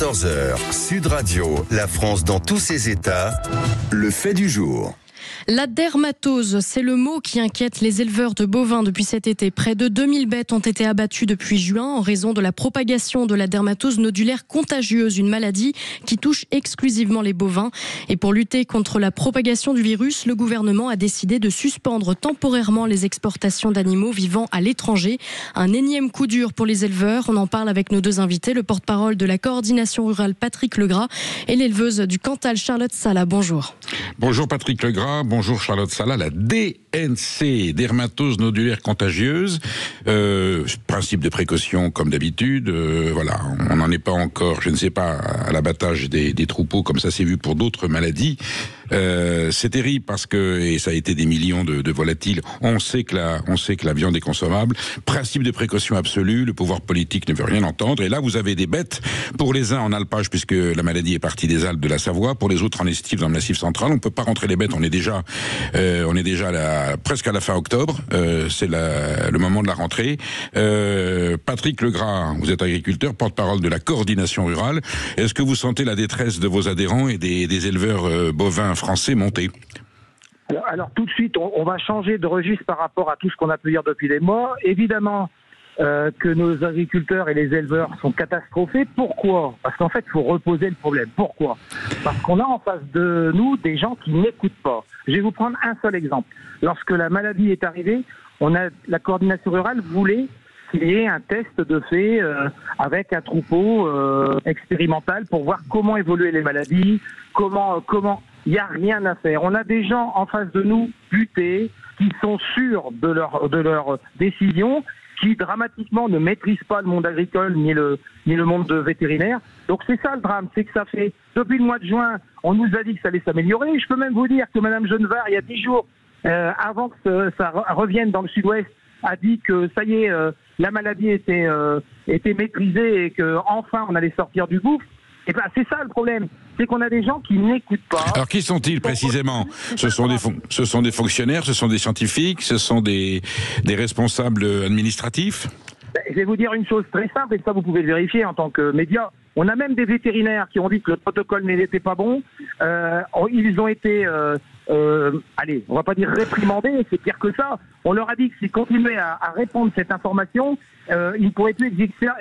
14h, Sud Radio, la France dans tous ses états, le fait du jour. La dermatose, c'est le mot qui inquiète les éleveurs de bovins depuis cet été. Près de 2000 bêtes ont été abattues depuis juin en raison de la propagation de la dermatose nodulaire contagieuse, une maladie qui touche exclusivement les bovins. Et pour lutter contre la propagation du virus, le gouvernement a décidé de suspendre temporairement les exportations d'animaux vivant à l'étranger. Un énième coup dur pour les éleveurs. On en parle avec nos deux invités, le porte-parole de la coordination rurale Patrick Legras et l'éleveuse du Cantal Charlotte Sala. Bonjour. Bonjour Patrick Legras, bonjour Charlotte Sala. La DNC, dermatose nodulaire contagieuse, principe de précaution comme d'habitude, voilà, on n'en est pas encore, je ne sais pas, à l'abattage des troupeaux comme ça s'est vu pour d'autres maladies. C'est terrible parce que, et ça a été des millions de volatiles, on sait que la viande est consommable. Principe de précaution absolue, le pouvoir politique ne veut rien entendre. Et là, vous avez des bêtes, pour les uns en alpage, puisque la maladie est partie des Alpes de la Savoie, pour les autres en estive dans le Massif central. On peut pas rentrer les bêtes, on est déjà presque à la fin octobre, c'est le moment de la rentrée. Patrick Legras, vous êtes agriculteur, porte-parole de la coordination rurale. Est-ce que vous sentez la détresse de vos adhérents et des éleveurs bovins français monter? Alors tout de suite, on va changer de registre par rapport à tout ce qu'on a pu dire depuis des mois. Évidemment que nos agriculteurs et les éleveurs sont catastrophés. Pourquoi? Parce qu'en fait, il faut reposer le problème. Pourquoi? Parce qu'on a en face de nous des gens qui n'écoutent pas. Je vais vous prendre un seul exemple. Lorsque la maladie est arrivée, la coordination rurale voulait qu'il y ait un test de fait avec un troupeau expérimental pour voir comment évoluer les maladies, comment il n'y a rien à faire. On a des gens en face de nous butés, qui sont sûrs de leur décision, qui dramatiquement ne maîtrisent pas le monde agricole ni le monde vétérinaire. Donc c'est ça le drame, c'est que ça fait, depuis le mois de juin, on nous a dit que ça allait s'améliorer. Je peux même vous dire que Madame Genevard, il y a 10 jours, avant que ça revienne dans le sud-ouest, a dit que ça y est, la maladie était maîtrisée et que enfin on allait sortir du gouffre. Et ben c'est ça le problème, c'est qu'on a des gens qui n'écoutent pas. Alors qui sont-ils précisément? Ce sont des fonctionnaires, ce sont des scientifiques, ce sont des responsables administratifs? Je vais vous dire une chose très simple, et ça vous pouvez le vérifier en tant que média. On a même des vétérinaires qui ont dit que le protocole n'était pas bon. Ils ont été, allez, on va pas dire réprimandés, c'est pire que ça. On leur a dit que s'ils continuaient à répondre cette information, ils ne pourraient plus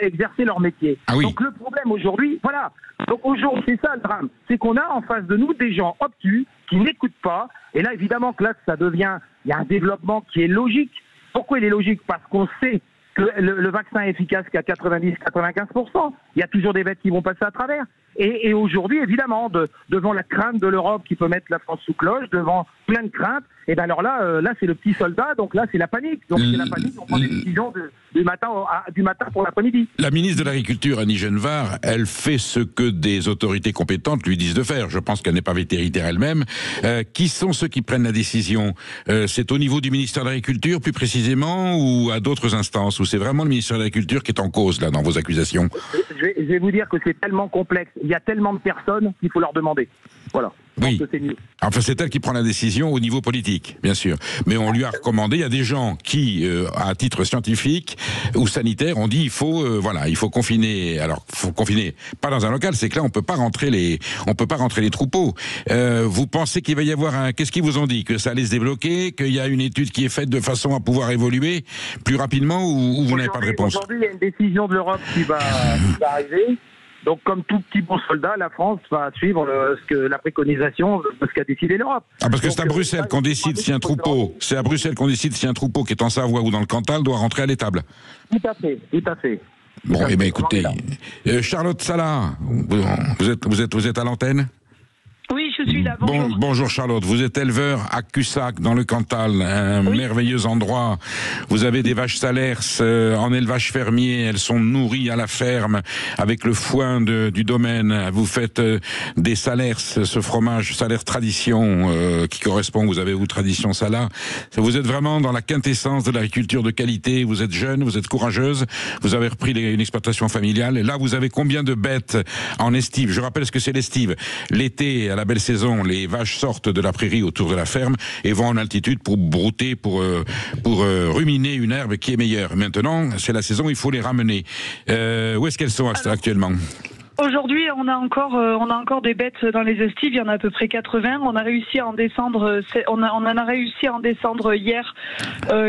exercer leur métier. Ah oui. Donc le problème aujourd'hui, voilà. Donc aujourd'hui, c'est ça le drame, c'est qu'on a en face de nous des gens obtus qui n'écoutent pas. Et là, évidemment que là, ça devient, il y a un développement qui est logique. Pourquoi il est logique? Parce qu'on sait que le vaccin est efficace qu'à 90-95%. Il y a toujours des bêtes qui vont passer à travers. Et aujourd'hui, évidemment, devant la crainte de l'Europe qui peut mettre la France sous cloche, devant plein de craintes, et bien alors là c'est le petit soldat, donc là c'est la panique. Donc c'est la panique, on prend des décisions du matin pour l'après-midi. La ministre de l'Agriculture, Annie Genevard, elle fait ce que des autorités compétentes lui disent de faire. Je pense qu'elle n'est pas vétérinaire elle-même. Qui sont ceux qui prennent la décision? C'est au niveau du ministère de l'Agriculture, plus précisément, ou à d'autres instances? Ou c'est vraiment le ministère de l'Agriculture qui est en cause, là, dans vos accusations? Je vais vous dire que c'est tellement complexe. Il y a tellement de personnes qu'il faut leur demander. Voilà. Oui. Enfin, c'est elle qui prend la décision au niveau politique, bien sûr. Mais on lui a recommandé, il y a des gens qui, à titre scientifique ou sanitaire, ont dit il faut confiner. Alors, faut confiner pas dans un local, c'est que là on peut pas rentrer les troupeaux. Vous pensez qu'il va y avoir qu'est-ce qu'ils vous ont dit? Que ça allait se débloquer, qu'il y a une étude qui est faite de façon à pouvoir évoluer plus rapidement, ou vous n'avez pas de réponse? Aujourd'hui, il y a une décision de l'Europe qui va arriver. Donc, comme tout petit bon soldat, la France va suivre la préconisation de ce qu'a décidé l'Europe. Ah, parce que c'est à Bruxelles qu'on décide si un troupeau, qui est en Savoie ou dans le Cantal doit rentrer à l'étable. Tout à fait. Bon, eh bien, écoutez, Charlotte Sala, vous êtes à l'antenne? Oui, je suis là. Bonjour Charlotte, vous êtes éleveur à Cussac dans le Cantal, un merveilleux endroit. Vous avez des vaches salers en élevage fermier, elles sont nourries à la ferme avec le foin du domaine. Vous faites des salers, ce fromage salers tradition qui correspond, vous avez tradition Sala. Vous êtes vraiment dans la quintessence de l'agriculture de qualité. Vous êtes jeune, vous êtes courageuse, vous avez repris une exploitation familiale. Et là, vous avez combien de bêtes en estive? Je rappelle ce que c'est l'estive. L'été, à la belle saison, les vaches sortent de la prairie autour de la ferme et vont en altitude pour brouter, pour ruminer une herbe qui est meilleure. Maintenant, c'est la saison, il faut les ramener. Où est-ce qu'elles sont actuellement? Aujourd'hui, on a encore des bêtes dans les estives. Il y en a à peu près 80. On a réussi à en descendre. On en a réussi à en descendre hier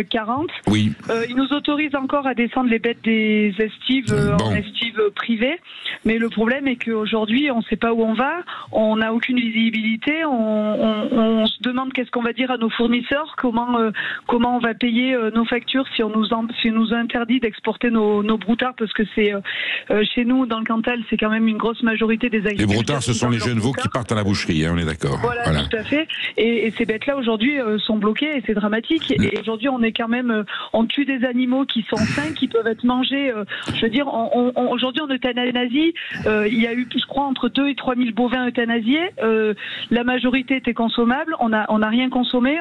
40. Oui. Ils nous autorisent encore à descendre les bêtes des estives en estives privées. Mais le problème est qu'aujourd'hui, on ne sait pas où on va. On n'a aucune visibilité. On se demande qu'est-ce qu'on va dire à nos fournisseurs, comment on va payer nos factures si on nous interdit d'exporter nos broutards, parce que c'est chez nous dans le Cantal, c'est quand même une grosse majorité des agriculteurs. Les broutards, ce sont les jeunes veaux qui partent à la boucherie, hein, on est d'accord. Voilà, tout à fait. Et ces bêtes-là aujourd'hui sont bloquées et c'est dramatique. Et aujourd'hui, on est quand même, on tue des animaux qui sont sains, qui peuvent être mangés. Je veux dire, aujourd'hui, en euthanasie, il y a eu, je crois, entre 2 et 3 000 bovins euthanasiés. La majorité était consommable. On n'a rien consommé.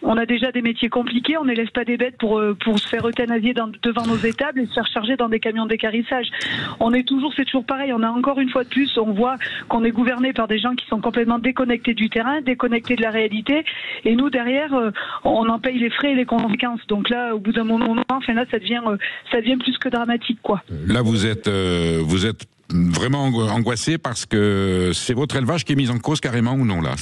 On a déjà des métiers compliqués, on n'élève pas des bêtes pour se faire euthanasier devant nos étables et se faire charger dans des camions d'équarrissage. C'est toujours pareil, on a encore une fois de plus, on voit qu'on est gouverné par des gens qui sont complètement déconnectés du terrain, déconnectés de la réalité, et nous derrière, on en paye les frais et les conséquences. Donc là, au bout d'un moment, là, ça devient plus que dramatique, quoi. Là, vous êtes vraiment angoissé parce que c'est votre élevage qui est mis en cause carrément ou non là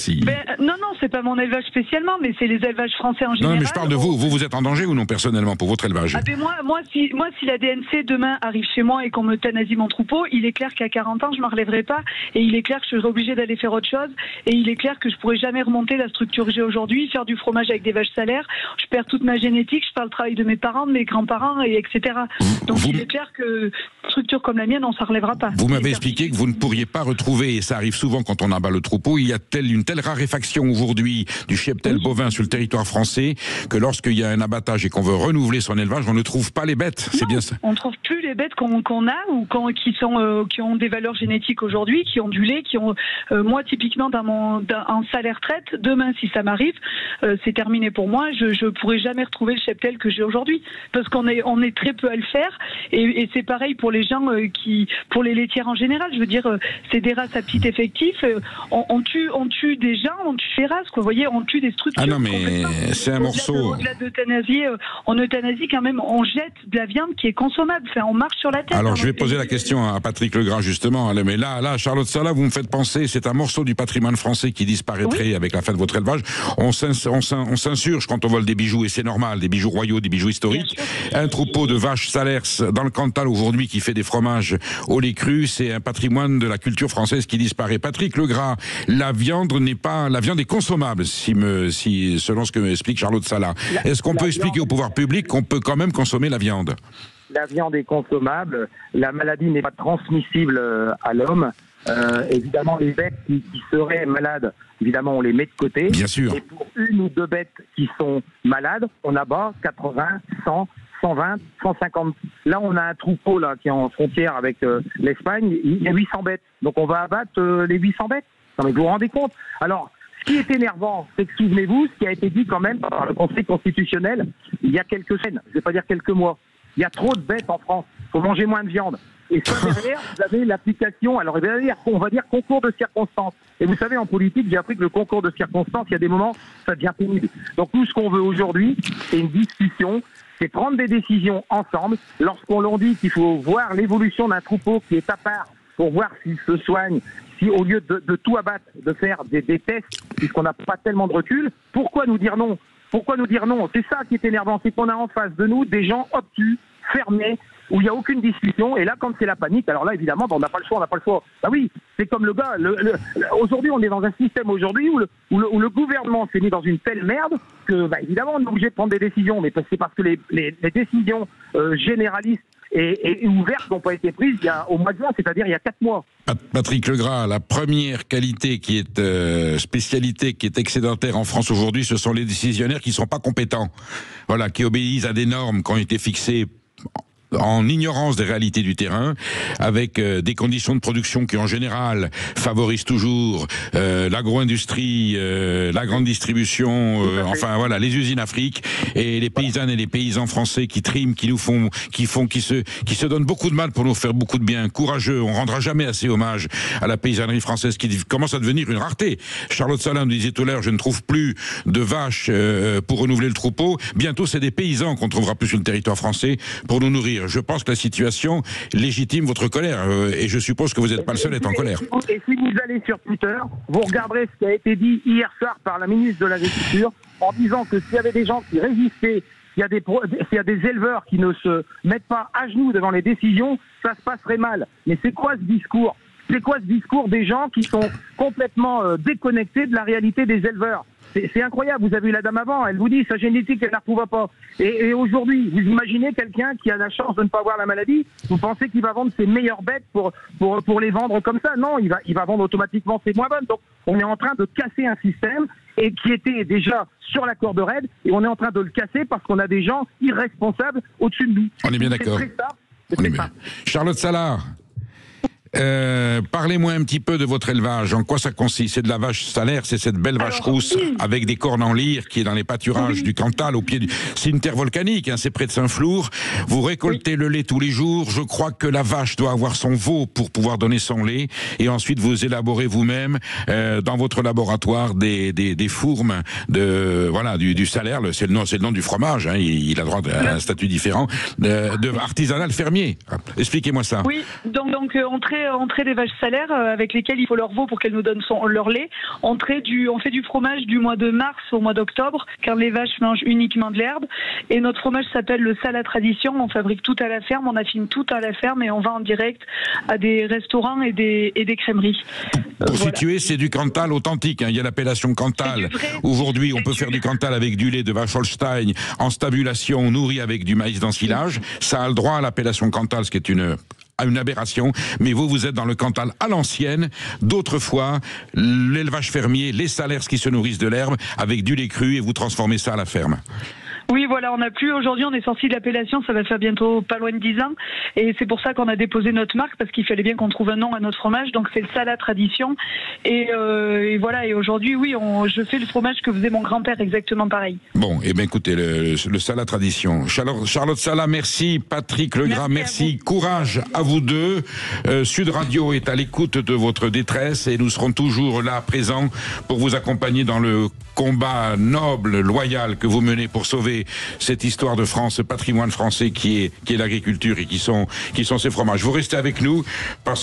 Non, c'est pas mon élevage spécialement, mais c'est les élevages français en général. Non, mais je parle de vous. Vous êtes en danger ou non personnellement pour votre élevage? Moi, si la DNC demain arrive chez moi et qu'on m'euthanasie mon troupeau, il est clair qu'à 40 ans, je m'en relèverai pas, et il est clair que je serai obligée d'aller faire autre chose, et il est clair que je pourrai jamais remonter la structure que j'ai aujourd'hui, faire du fromage avec des vaches salaires. Je perds toute ma génétique, je perds le travail de mes parents, de mes grands-parents, et etc. Donc il est clair que une structure comme la mienne, on s'en relèvera pas. Vous m'avez expliqué que vous ne pourriez pas retrouver, et ça arrive souvent quand on abat le troupeau, il y a une telle raréfaction aujourd'hui du cheptel bovin sur le territoire français que lorsqu'il y a un abattage et qu'on veut renouveler son élevage, on ne trouve pas les bêtes. C'est bien ça. On ne trouve plus les bêtes qu'on a ou qui ont des valeurs génétiques aujourd'hui, qui ont du lait, qui ont moi typiquement en salaire traite. Demain, si ça m'arrive, c'est terminé pour moi. Je pourrai jamais retrouver le cheptel que j'ai aujourd'hui parce qu'on est très peu à le faire. Et c'est pareil pour les gens pour les laitières en général. Je veux dire, c'est des races à petit effectif. On tue des gens, on tue des races. Quoi. Vous voyez, on tue des structures. Ah non, mais c'est un morceau. Au-delà d'euthanasie, en euthanasie quand même, on jette de la viande qui est consommable. Enfin, on marche sur la tête. Alors je vais poser la question à Patrick Legras justement. Mais là, Charlotte Sala, vous me faites penser, c'est un morceau du patrimoine français qui disparaîtrait avec la fin de votre élevage. On s'insurge quand on vole des bijoux et c'est normal, des bijoux royaux, des bijoux historiques. Un troupeau de vaches Salers dans le Cantal aujourd'hui qui fait des fromages au lait cru, c'est un patrimoine de la culture française qui disparaît. Patrick Legras, la viande est consommable, selon ce que m'explique Charlotte Sala. Est-ce qu'on peut expliquer au pouvoir public qu'on peut quand même consommer la viande? La viande est consommable, la maladie n'est pas transmissible à l'homme. Évidemment, les bêtes qui seraient malades, évidemment, on les met de côté. Bien sûr. Et pour une ou deux bêtes qui sont malades, on abat 80, 100, 120, 150. Là, on a un troupeau là qui est en frontière avec l'Espagne. Il y a 800 bêtes. Donc, on va abattre les 800 bêtes. Non, mais vous vous rendez compte? Alors, ce qui est énervant, c'est que, souvenez-vous, ce qui a été dit quand même par le Conseil constitutionnel il y a quelques semaines, je ne vais pas dire quelques mois. Il y a trop de bêtes en France. Il faut manger moins de viande. Et ça, derrière, vous avez l'application, alors derrière, on va dire concours de circonstances. Et vous savez, en politique, j'ai appris que le concours de circonstances, il y a des moments, ça devient pénible. Donc nous, ce qu'on veut aujourd'hui, c'est une discussion, c'est prendre des décisions ensemble. Lorsqu'on leur dit qu'il faut voir l'évolution d'un troupeau qui est à part pour voir s'il se soigne, si au lieu de tout abattre, de faire des tests, puisqu'on n'a pas tellement de recul, pourquoi nous dire non? Pourquoi nous dire non? C'est ça qui est énervant, c'est qu'on a en face de nous des gens obtus, fermés, où il n'y a aucune discussion, et là, quand c'est la panique, alors là, évidemment, on n'a pas le choix, Bah oui, c'est comme le gars, aujourd'hui, on est dans un système aujourd'hui où le gouvernement s'est mis dans une telle merde que, évidemment, on est obligé de prendre des décisions, mais c'est parce que les décisions généralistes et ouvertes n'ont pas été prises au mois de juin, c'est-à-dire il y a 4 mois. Patrick Legras, la première qualité qui est spécialité, qui est excédentaire en France aujourd'hui, ce sont les décisionnaires qui ne sont pas compétents. Voilà, qui obéissent à des normes qui ont été fixées en ignorance des réalités du terrain, avec des conditions de production qui en général favorisent toujours l'agro-industrie, la grande distribution, enfin voilà, les usines Afrique et les paysannes et les paysans français qui triment, qui se donnent beaucoup de mal pour nous faire beaucoup de bien. Courageux, on rendra jamais assez hommage à la paysannerie française qui commence à devenir une rareté. Charlotte Salin nous disait tout à l'heure, je ne trouve plus de vaches pour renouveler le troupeau. Bientôt, c'est des paysans qu'on trouvera plus sur le territoire français pour nous nourrir. dire, je pense que la situation légitime votre colère, et je suppose que vous n'êtes pas le seul à être en colère. Et si vous allez sur Twitter, vous regarderez ce qui a été dit hier soir par la ministre de l'Agriculture, en disant que s'il y avait des gens qui résistaient, s'il y a des éleveurs qui ne se mettent pas à genoux devant les décisions, ça se passerait mal. Mais c'est quoi ce discours ? C'est quoi ce discours des gens qui sont complètement déconnectés de la réalité des éleveurs ? C'est incroyable, vous avez eu la dame avant, elle vous dit sa génétique, elle ne la retrouve pas. Et aujourd'hui, vous imaginez quelqu'un qui a la chance de ne pas avoir la maladie, vous pensez qu'il va vendre ses meilleures bêtes pour les vendre comme ça? Non, il va vendre automatiquement ses moins bonnes. Donc on est en train de casser un système et qui était déjà sur la corde raide, et on est en train de le casser parce qu'on a des gens irresponsables au-dessus de nous. On est bien d'accord. Charlotte Salard, parlez-moi un petit peu de votre élevage. En quoi ça consiste? C'est de la vache salaire, c'est cette belle vache rousse avec des cornes en lyre qui est dans les pâturages du Cantal au pied du... C'est une terre volcanique, hein, c'est près de Saint-Flour. Vous récoltez le lait tous les jours. Je crois que la vache doit avoir son veau pour pouvoir donner son lait. Et ensuite, vous élaborez vous-même dans votre laboratoire des fourmes du salaire. C'est le nom du fromage. Hein, il a droit à un statut différent de artisanal fermier. Expliquez-moi ça. Oui, donc entrée des vaches salaires avec lesquelles il faut leur veau pour qu'elles nous donnent leur lait. On fait du fromage du mois de mars au mois d'octobre, car les vaches mangent uniquement de l'herbe. Et notre fromage s'appelle le Salat Tradition. On fabrique tout à la ferme, on affine tout à la ferme et on vend en direct à des restaurants et des crèmeries. Pour situer, c'est du Cantal authentique. Hein. Il y a l'appellation Cantal. Aujourd'hui, on peut faire du Cantal avec du lait de vache Holstein en stabulation nourri avec du maïs d'ensilage. Ça a le droit à l'appellation Cantal, ce qui est une aberration, mais vous êtes dans le Cantal à l'ancienne, d'autrefois, l'élevage fermier, les salaires qui se nourrissent de l'herbe, avec du lait cru, et vous transformez ça à la ferme. Oui, voilà, aujourd'hui, on est sorti de l'appellation, ça va faire bientôt pas loin de 10 ans, et c'est pour ça qu'on a déposé notre marque, parce qu'il fallait bien qu'on trouve un nom à notre fromage, donc c'est le Salat Tradition, et voilà, et aujourd'hui, oui, je fais le fromage que faisait mon grand-père, exactement pareil. Bon, et bien écoutez, le Salat Tradition. Charlotte Salard, merci, Patrick Legras, merci, courage à vous deux. Sud Radio est à l'écoute de votre détresse, et nous serons toujours là, présents, pour vous accompagner dans le combat noble, loyal que vous menez pour sauver cette histoire de France, ce patrimoine français qui est l'agriculture et qui sont ces fromages. Vous restez avec nous parce